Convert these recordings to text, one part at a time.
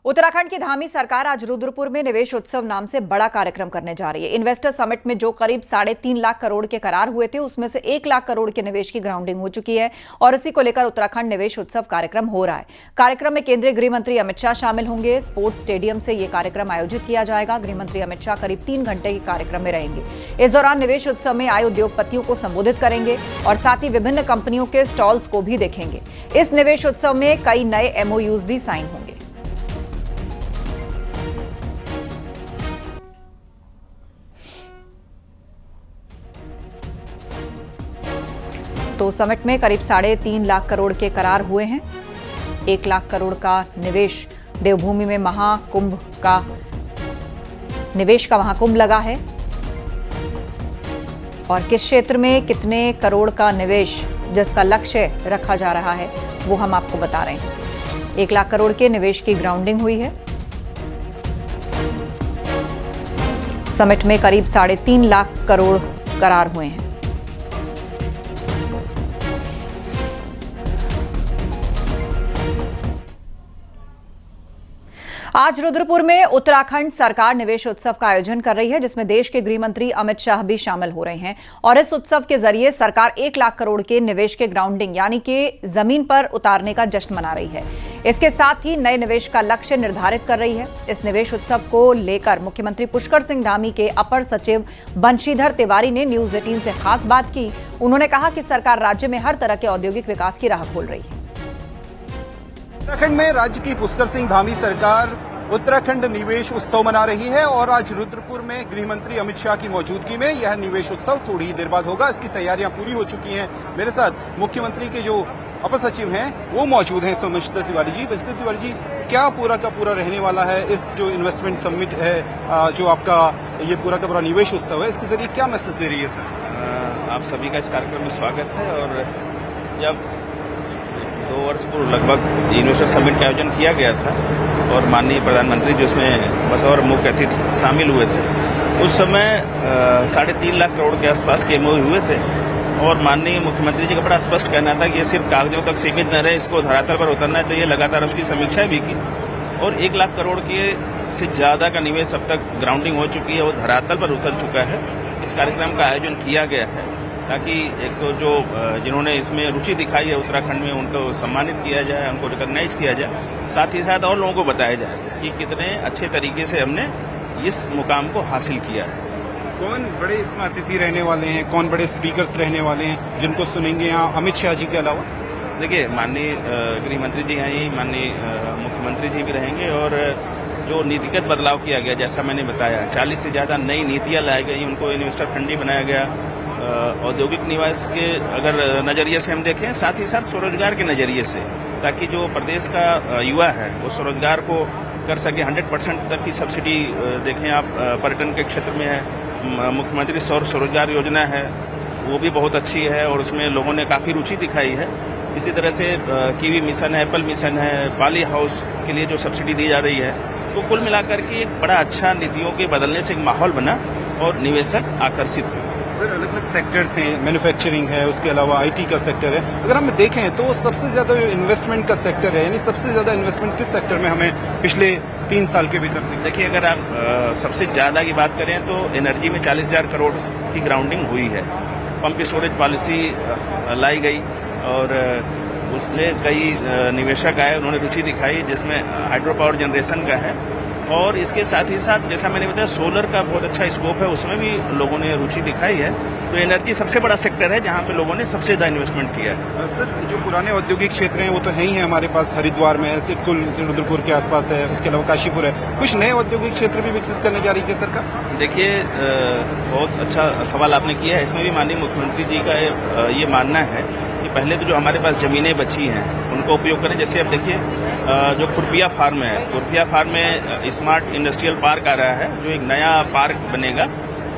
उत्तराखंड की धामी सरकार आज रुद्रपुर में निवेश उत्सव नाम से बड़ा कार्यक्रम करने जा रही है। इन्वेस्टर समिट में जो करीब 3.5 लाख करोड़ के करार हुए थे, उसमें से 1 लाख करोड़ के निवेश की ग्राउंडिंग हो चुकी है और इसी को लेकर उत्तराखंड निवेश उत्सव कार्यक्रम हो रहा है। कार्यक्रम में केंद्रीय गृह मंत्री अमित शाह शामिल होंगे। स्पोर्ट्स स्टेडियम से यह कार्यक्रम आयोजित किया जाएगा। गृह मंत्री अमित शाह करीब 3 घंटे के कार्यक्रम में रहेंगे। इस दौरान निवेश उत्सव में आए उद्योगपतियों को संबोधित करेंगे और साथ ही विभिन्न कंपनियों के स्टॉल्स को भी देखेंगे। इस निवेश उत्सव में कई नए MOUs भी साइन होंगे। तो समिट में करीब 3.5 लाख करोड़ के करार हुए हैं। 1 लाख करोड़ का निवेश देवभूमि में महाकुंभ का निवेश का महाकुंभ लगा है और किस क्षेत्र में कितने करोड़ का निवेश जिसका लक्ष्य रखा जा रहा है वो हम आपको बता रहे हैं। 1 लाख करोड़ के निवेश की ग्राउंडिंग हुई है। समिट में करीब 3.5 लाख करोड़ करार हुए हैं। आज रुद्रपुर में उत्तराखंड सरकार निवेश उत्सव का आयोजन कर रही है, जिसमें देश के गृह मंत्री अमित शाह भी शामिल हो रहे हैं और इस उत्सव के जरिए सरकार 1 लाख करोड़ के निवेश के ग्राउंडिंग यानी कि जमीन पर उतारने का जश्न मना रही है। इसके साथ ही नए निवेश का लक्ष्य निर्धारित कर रही है। इस निवेश उत्सव को लेकर मुख्यमंत्री पुष्कर सिंह धामी के अपर सचिव बंशीधर तिवारी ने न्यूज 18 से खास बात की। उन्होंने कहा कि सरकार राज्य में हर तरह के औद्योगिक विकास की राह खोल रही है। उत्तराखंड में राज्य की पुष्कर सिंह धामी सरकार उत्तराखंड निवेश उत्सव मना रही है और आज रुद्रपुर में गृह मंत्री अमित शाह की मौजूदगी में यह निवेश उत्सव थोड़ी ही देर बाद होगा। इसकी तैयारियां पूरी हो चुकी हैं। मेरे साथ मुख्यमंत्री के जो अपर सचिव हैं वो मौजूद हैं, बंशीधर तिवारी जी। बंशीधर तिवारी जी, क्या पूरा का पूरा रहने वाला है इस जो इन्वेस्टमेंट समिट है, जो आपका ये पूरा का पूरा निवेश उत्सव है, इसके जरिए क्या मैसेज दे रही है सर? आप सभी का इस कार्यक्रम में स्वागत है। और जब 2 वर्ष पूर्व लगभग इन्वेस्टर समिट का आयोजन किया गया था और माननीय प्रधानमंत्री जो इसमें बतौर मुख्य अतिथि शामिल हुए थे, उस समय 3.5 लाख करोड़ के आसपास के MOU हुए थे और माननीय मुख्यमंत्री जी का बड़ा स्पष्ट कहना था कि ये सिर्फ कागजों तक सीमित न रहे, इसको धरातल पर उतरना चाहिए। लगातार उसकी समीक्षाएं भी की और 1 लाख करोड़ के से ज्यादा का निवेश अब तक ग्राउंडिंग हो चुकी है, वो धरातल पर उतर चुका है। इस कार्यक्रम का आयोजन किया गया है ताकि एक तो जो जिन्होंने इसमें रुचि दिखाई है उत्तराखंड में, उनको सम्मानित किया जाए, उनको रिकॉग्नाइज किया जाए, साथ ही साथ और लोगों को बताया जाए कि कितने अच्छे तरीके से हमने इस मुकाम को हासिल किया है। कौन बड़े इसमें अतिथि रहने वाले हैं, कौन बड़े स्पीकर्स रहने वाले हैं जिनको सुनेंगे यहाँ अमित शाह जी के अलावा? देखिए, माननीय गृह मंत्री जी हैं ही, माननीय मुख्यमंत्री जी भी रहेंगे और जो नीतिगत बदलाव किया गया, जैसा मैंने बताया, 40 से ज्यादा नई नीतियां लाई गई, उनको इन्वेस्टर फ्रेंडली बनाया गया। औद्योगिक निवेश के अगर नजरिए से हम देखें, साथ ही साथ स्वरोजगार के नजरिए से, ताकि जो प्रदेश का युवा है वो स्वरोजगार को कर सके। 100% तक की सब्सिडी देखें आप पर्यटन के क्षेत्र में है। मुख्यमंत्री स्वरोजगार योजना है, वो भी बहुत अच्छी है और उसमें लोगों ने काफी रुचि दिखाई है। इसी तरह से कीवी मिशन है, एप्पल मिशन है, पाली हाउस के लिए जो सब्सिडी दी जा रही है, तो कुल मिलाकर के एक बड़ा अच्छा नीतियों के बदलने से एक माहौल बना और निवेशक आकर्षित हुए। सर, अलग अलग सेक्टर्स हैं, मैन्युफैक्चरिंग है, उसके अलावा IT का सेक्टर है। अगर हम देखें तो सबसे ज्यादा इन्वेस्टमेंट का सेक्टर है, यानी सबसे ज्यादा इन्वेस्टमेंट किस सेक्टर में हमें पिछले 3 साल के भीतर? देखिए, अगर आप सबसे ज्यादा की बात करें तो एनर्जी में 40,000 करोड़ की ग्राउंडिंग हुई है। पंप स्टोरेज पॉलिसी लाई गई और उसमें कई निवेशक आए, उन्होंने रुचि दिखाई, जिसमें हाइड्रो पावर जनरेशन का है और इसके साथ ही साथ जैसा मैंने बताया सोलर का बहुत अच्छा स्कोप है, उसमें भी लोगों ने रुचि दिखाई है। तो एनर्जी सबसे बड़ा सेक्टर है जहां पे लोगों ने सबसे ज्यादा इन्वेस्टमेंट किया है। सर, जो पुराने औद्योगिक क्षेत्र हैं वो तो है ही है हमारे पास, हरिद्वार में है, सिडकुल रुद्रपुर के आसपास है, उसके अलावा काशीपुर है। कुछ नए औद्योगिक क्षेत्र भी विकसित करने जा रही है सरकार? देखिए, बहुत अच्छा सवाल आपने किया है। इसमें भी माननीय मुख्यमंत्री जी का ये मानना है कि पहले तो जो हमारे पास जमीनें बची हैं उनको उपयोग करें। जैसे अब देखिए, जो खुरपिया फार्म है, खुरपिया फार्म में स्मार्ट इंडस्ट्रियल पार्क आ रहा है, जो एक नया पार्क बनेगा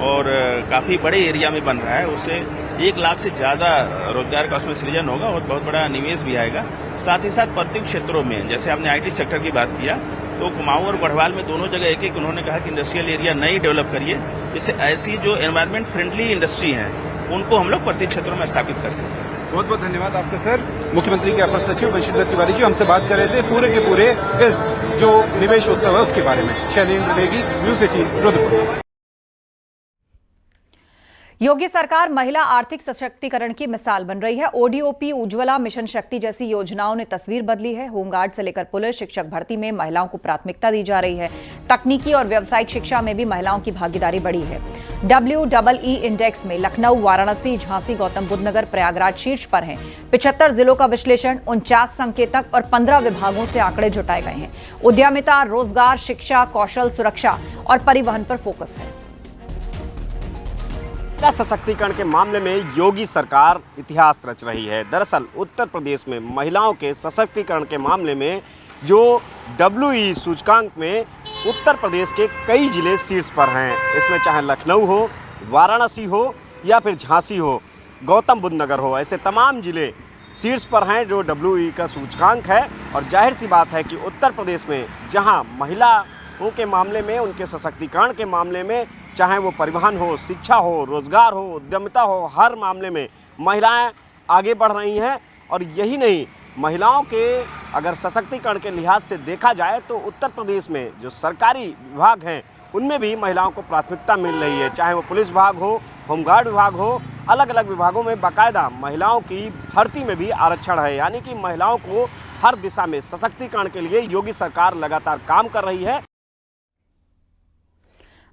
और काफी बड़े एरिया में बन रहा है। उससे 1 लाख से ज्यादा रोजगार का उसमें सृजन होगा और बहुत बड़ा निवेश भी आएगा। साथ ही साथ प्रत्येक क्षेत्रों में, जैसे आपने IT सेक्टर की बात किया, तो कुमाऊं और गढ़वाल में दोनों जगह एक उन्होंने कहा कि इंडस्ट्रियल एरिया नई डेवलप करिए, जिससे ऐसी जो एनवायरमेंट फ्रेंडली इंडस्ट्री हैं उनको हम लोग प्रत्येक क्षेत्रों में स्थापित कर सकें। बहुत बहुत धन्यवाद आपका सर। मुख्यमंत्री के अपर सचिव बंशीधर तिवारी जी हमसे बात कर रहे थे पूरे के पूरे इस जो निवेश उत्सव है उसके बारे में। शैलेंद्र नेगी, न्यूज 18 रुद्रपुर। योगी सरकार महिला आर्थिक सशक्तिकरण की मिसाल बन रही है। ओडीओपी, उज्ज्वला, मिशन शक्ति जैसी योजनाओं ने तस्वीर बदली है। होमगार्ड से लेकर पुलिस, शिक्षक भर्ती में महिलाओं को प्राथमिकता दी जा रही है। तकनीकी और व्यावसायिक शिक्षा में भी महिलाओं की भागीदारी बढ़ी है। WEE इंडेक्स में लखनऊ, वाराणसी, झांसी, गौतम बुद्ध नगर, प्रयागराज शीर्ष पर हैं। 75 जिलों का विश्लेषण, 49 संकेतक और 15 विभागों से आंकड़े जुटाए गए हैं। उद्यमिता, रोजगार, शिक्षा, कौशल, सुरक्षा और परिवहन पर फोकस है। महिला सशक्तिकरण के मामले में योगी सरकार इतिहास रच रही है। दरअसल उत्तर प्रदेश में महिलाओं के सशक्तिकरण के मामले में जो WEE सूचकांक में उत्तर प्रदेश के कई जिले शीर्ष पर हैं। इसमें चाहे लखनऊ हो, वाराणसी हो या फिर झांसी हो, गौतम बुद्ध नगर हो, ऐसे तमाम जिले शीर्ष पर हैं जो WEE का सूचकांक है। और जाहिर सी बात है कि उत्तर प्रदेश में जहां महिलाओं के मामले में, उनके सशक्तिकरण के मामले में, चाहे वो परिवहन हो, शिक्षा हो, रोजगार हो, उद्यमिता हो, हर मामले में महिलाएं आगे बढ़ रही हैं। और यही नहीं, महिलाओं के अगर सशक्तिकरण के लिहाज से देखा जाए तो उत्तर प्रदेश में जो सरकारी विभाग हैं उनमें भी महिलाओं को प्राथमिकता मिल रही है। चाहे वो पुलिस विभाग हो, होमगार्ड विभाग हो, अलग अलग विभागों में बाकायदा महिलाओं की भर्ती में भी आरक्षण है। यानी कि महिलाओं को हर दिशा में सशक्तिकरण के लिए योगी सरकार लगातार काम कर रही है।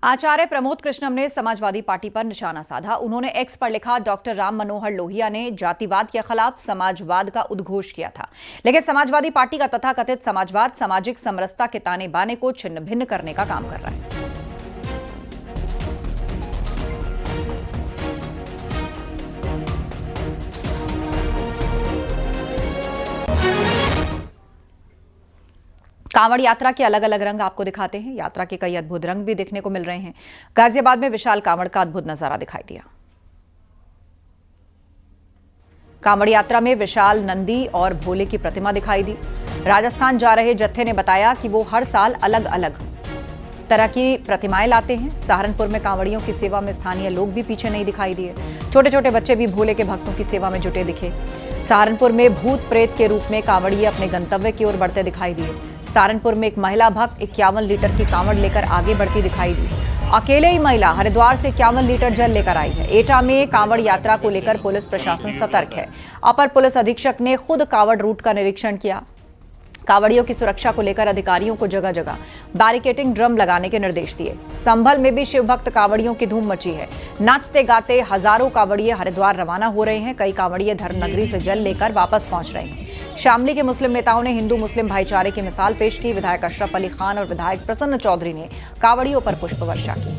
आचार्य प्रमोद कृष्णम ने समाजवादी पार्टी पर निशाना साधा। उन्होंने एक्स पर लिखा, डॉक्टर राम मनोहर लोहिया ने जातिवाद के खिलाफ समाजवाद का उद्घोष किया था, लेकिन समाजवादी पार्टी का तथाकथित समाजवाद सामाजिक समरसता के ताने बाने को छिन्न भिन्न करने का काम कर रहा है। कांवड़ यात्रा के अलग अलग रंग आपको दिखाते हैं। यात्रा के कई अद्भुत रंग भी देखने को मिल रहे हैं। गाजियाबाद में विशाल कांवड़ का अद्भुत नजारा दिखाई दिया। कांवड़ यात्रा में विशाल नंदी और भोले की प्रतिमा दिखाई दी। राजस्थान जा रहे जत्थे ने बताया कि वो हर साल अलग अलग तरह की प्रतिमाएं लाते हैं। सहारनपुर में कांवड़ियों की सेवा में स्थानीय लोग भी पीछे नहीं दिखाई दिए। छोटे छोटे बच्चे भी भोले के भक्तों की सेवा में जुटे दिखे। सहारनपुर में भूत प्रेत के रूप में कांवड़िए अपने गंतव्य की ओर बढ़ते दिखाई दिए। सहारनपुर में एक महिला भक्त 51 लीटर की कांवड़ लेकर आगे बढ़ती दिखाई दी। अकेले ही महिला हरिद्वार से 51 लीटर जल लेकर आई है। एटा में कांवड़ यात्रा को लेकर पुलिस प्रशासन सतर्क है। अपर पुलिस अधीक्षक ने खुद कांवड़ रूट का निरीक्षण किया। कांवड़ियों की सुरक्षा को लेकर अधिकारियों को जगह जगह बैरिकेडिंग ड्रम लगाने के निर्देश दिए। संभल में भी शिव भक्त कांवड़ियों की धूम मची है। नाचते गाते हजारों कांवड़िए हरिद्वार रवाना हो रहे हैं। कई कांवड़िए धर्मनगरी से जल लेकर वापस पहुंच रहे हैं। शामली के मुस्लिम नेताओं ने हिंदू मुस्लिम भाईचारे की मिसाल पेश की। विधायक अशरफ अली खान और विधायक प्रसन्न चौधरी ने कांवड़ियों पर पुष्प वर्षा की।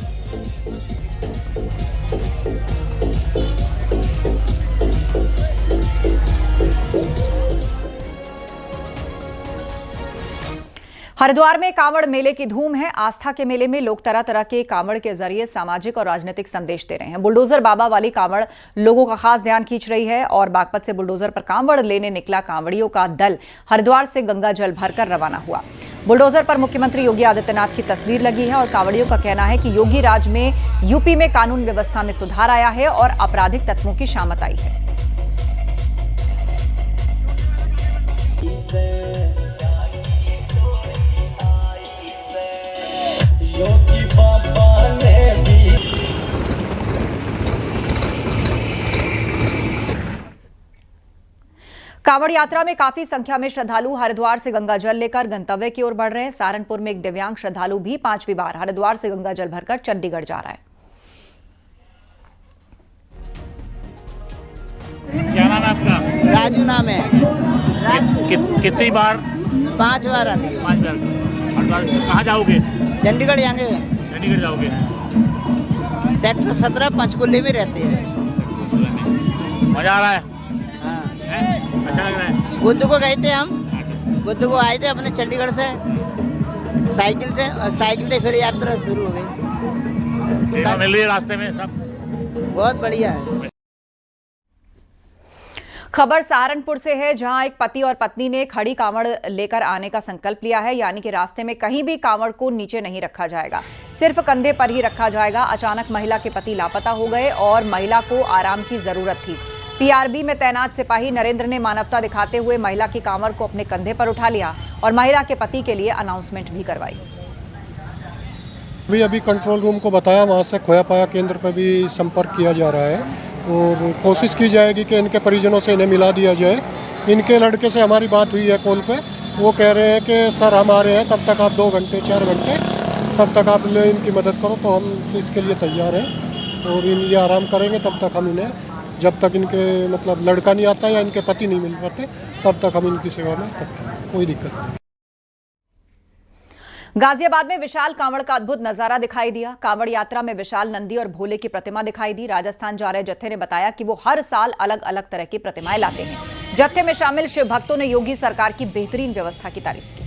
हरिद्वार में कांवड़ मेले की धूम है। आस्था के मेले में लोग तरह तरह के कांवड़ के जरिए सामाजिक और राजनीतिक संदेश दे रहे हैं। बुलडोजर बाबा वाली कांवड़ लोगों का खास ध्यान खींच रही है और बागपत से बुलडोजर पर कांवड़ लेने निकला कांवड़ियों का दल हरिद्वार से गंगा जल भरकर रवाना हुआ। बुलडोजर पर मुख्यमंत्री योगी आदित्यनाथ की तस्वीर लगी है और कांवड़ियों का कहना है कि योगी राज में यूपी में कानून व्यवस्था में सुधार आया है और आपराधिक तत्वों की शामत आई है। कांवड़ यात्रा में काफी संख्या में श्रद्धालु हरिद्वार से गंगा जल लेकर गंतव्य की ओर बढ़ रहे हैं। सहारनपुर में एक दिव्यांग श्रद्धालु भी 5वीं बार हरिद्वार से गंगा जल भरकर चंडीगढ़ जा रहा है। क्या नाम है आपका? राजू नाम है। कितनी बार? 5 बार आती है। 5 बार। कहाँ जाओगे? चंडीगढ़ जाएंगे। चंडीगढ़ जाओगे? सेक्टर 17 पंचकुले में रहते हैं। मजा आ रहा है? हाँ। अच्छा लग रहा है? बुद्ध को गए थे हम। बुद्ध को आए थे अपने चंडीगढ़ से साइकिल से फिर यात्रा शुरू हो गई। सेवा मिल रही है रास्ते में सब? बहुत बढ़िया है। खबर सहारनपुर से है, जहां एक पति और पत्नी ने खड़ी कांवड़ लेकर आने का संकल्प लिया है। यानी कि रास्ते में कहीं भी कांवड़ को नीचे नहीं रखा जाएगा, सिर्फ कंधे पर ही रखा जाएगा। अचानक महिला के पति लापता हो गए और महिला को आराम की जरूरत थी। पीआरबी में तैनात सिपाही नरेंद्र ने मानवता दिखाते हुए महिला की कांवड़ को अपने कंधे पर उठा लिया और महिला के पति के लिए अनाउंसमेंट भी करवाई। अभी कंट्रोल रूम को बताया, वहाँ से खोया पाया केंद्र पर भी संपर्क किया जा रहा है और कोशिश की जाएगी कि इनके परिजनों से इन्हें मिला दिया जाए। इनके लड़के से हमारी बात हुई है कॉल पे, वो कह रहे हैं कि सर हम आ रहे हैं, तब तक आप 2 घंटे 4 घंटे तब तक आप इनकी मदद करो, तो हम इसके लिए तैयार हैं और ये आराम करेंगे तब तक हम इन्हें, जब तक इनके मतलब लड़का नहीं आता या इनके पति नहीं मिल पाते तब तक हम इनकी सेवा में कोई दिक्कत नहीं। गाजियाबाद में विशाल कांवड़ का अद्भुत नजारा दिखाई दिया। कांवड़ यात्रा में विशाल नंदी और भोले की प्रतिमा दिखाई दी। राजस्थान जा रहे जत्थे ने बताया कि वो हर साल अलग अलग तरह की प्रतिमाएं लाते हैं। जत्थे में शामिल शिव भक्तों ने योगी सरकार की बेहतरीन व्यवस्था की तारीफ की।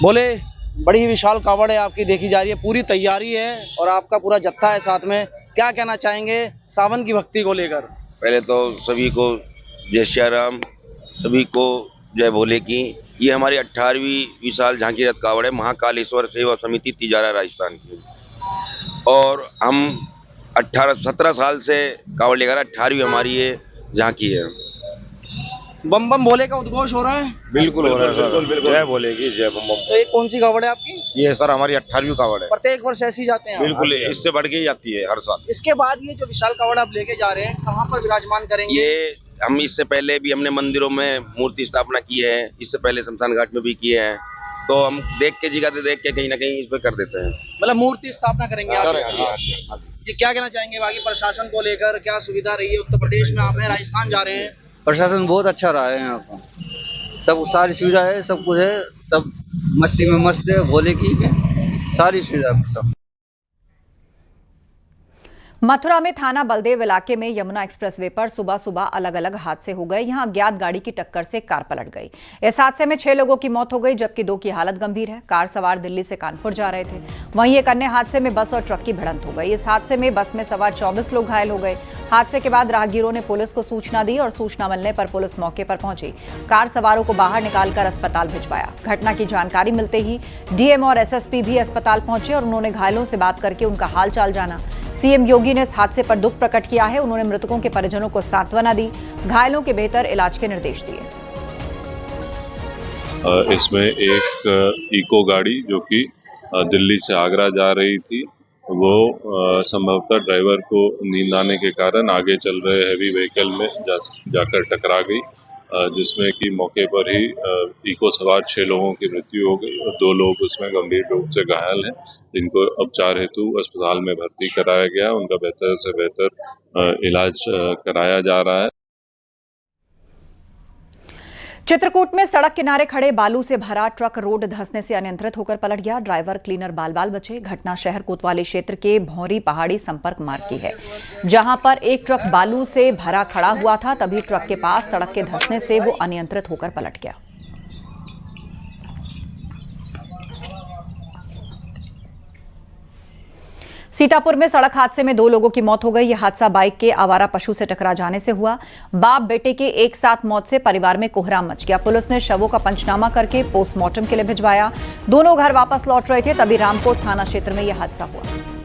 बोले बड़ी विशाल कांवड़ है आपकी देखी जा रही है, पूरी तैयारी है और आपका पूरा जत्था है साथ में। क्या कहना चाहेंगे सावन की भक्ति को लेकर? पहले तो सभी को जय श्री राम, सभी को जय भोले की। ये हमारी 18वीं विशाल झांकी रथ कावड़ है, महाकालेश्वर सेवा समिति तिजारा राजस्थान की। और हम 17 साल से कावड़ लेकर 18वीं हमारी ये झांकी है। बम बम भोले का उद्घोष हो रहा है। बिल्कुल हो रहा है सर, जय भोले की जय बम बम। तो ये कौन सी कावड़ है आपकी? ये सर हमारी 18वीं कावड़ है। प्रत्येक वर्ष ऐसी जाते हैं? बिल्कुल, इससे बढ़ के ही आती है हर साल। इसके बाद ये जो विशाल कावड़ आप लेके जा रहे हैं, कहाँ पर विराजमान करेंगे? ये हम इससे पहले भी हमने मंदिरों में मूर्ति स्थापना की है, इससे पहले शमशान घाट में भी किए हैं, तो हम देख के जगह देख के कहीं ना कहीं इस पे कर देते हैं। मतलब मूर्ति स्थापना करेंगे आप? ये क्या कहना चाहेंगे बाकी प्रशासन को लेकर? क्या सुविधा रही है? उत्तर प्रदेश में आप हैं, राजस्थान जा रहे हैं। प्रशासन बहुत अच्छा रहा है यहाँ पर, सब सारी सुविधा है, सब कुछ है, सब मस्ती में मस्त है, भोले की सारी सुविधा सब। मथुरा में थाना बलदेव इलाके में यमुना एक्सप्रेसवे पर सुबह सुबह अलग अलग हादसे हो गए। यहां अज्ञात गाड़ी की टक्कर से कार पलट गई। इस हादसे में 6 लोगों की मौत हो गई, जबकि 2 की हालत गंभीर है। कार सवार दिल्ली से कानपुर जा रहे थे। वहीं एक अन्य हादसे में बस और ट्रक की भिड़ंत हो गई। इस हादसे में बस में सवार 24 लोग घायल हो गए। हादसे के बाद राहगीरों ने पुलिस को सूचना दी और सूचना मिलने पर पुलिस मौके पर पहुंची। कार सवारों को बाहर निकालकर अस्पताल भिजवाया। घटना की जानकारी मिलते ही डीएम और एसएसपी भी अस्पताल पहुंचे और उन्होंने घायलों से बात करके उनका हालचाल जाना। सीएम योगी ने इस हादसे पर दुख प्रकट किया है। उन्होंने मृतकों के परिजनों को सांत्वना दी, घायलों के बेहतर इलाज के निर्देश दिए। इसमें एक इको गाड़ी जो कि दिल्ली से आगरा जा रही थी, वो संभवतः ड्राइवर को नींद आने के कारण आगे चल रहे हैवी व्हीकल में जाकर टकरा गई, जिसमें कि मौके पर ही इको सवार 6 लोगों की मृत्यु हो गई और 2 लोग उसमें गंभीर रूप से घायल हैं, जिनको उपचार हेतु अस्पताल में भर्ती कराया गया। उनका बेहतर से बेहतर इलाज कराया जा रहा है। चित्रकूट में सड़क किनारे खड़े बालू से भरा ट्रक रोड धंसने से अनियंत्रित होकर पलट गया। ड्राइवर क्लीनर बाल बाल बचे। घटना शहर कोतवाली क्षेत्र के भौरी पहाड़ी संपर्क मार्ग की है, जहां पर एक ट्रक बालू से भरा खड़ा हुआ था। तभी ट्रक के पास सड़क के धंसने से वो अनियंत्रित होकर पलट गया। सीतापुर में सड़क हादसे में 2 लोगों की मौत हो गई। यह हादसा बाइक के आवारा पशु से टकरा जाने से हुआ। बाप बेटे के एक साथ मौत से परिवार में कोहराम मच गया। पुलिस ने शवों का पंचनामा करके पोस्टमार्टम के लिए भिजवाया। दोनों घर वापस लौट रहे थे, तभी रामकोट थाना क्षेत्र में यह हादसा हुआ।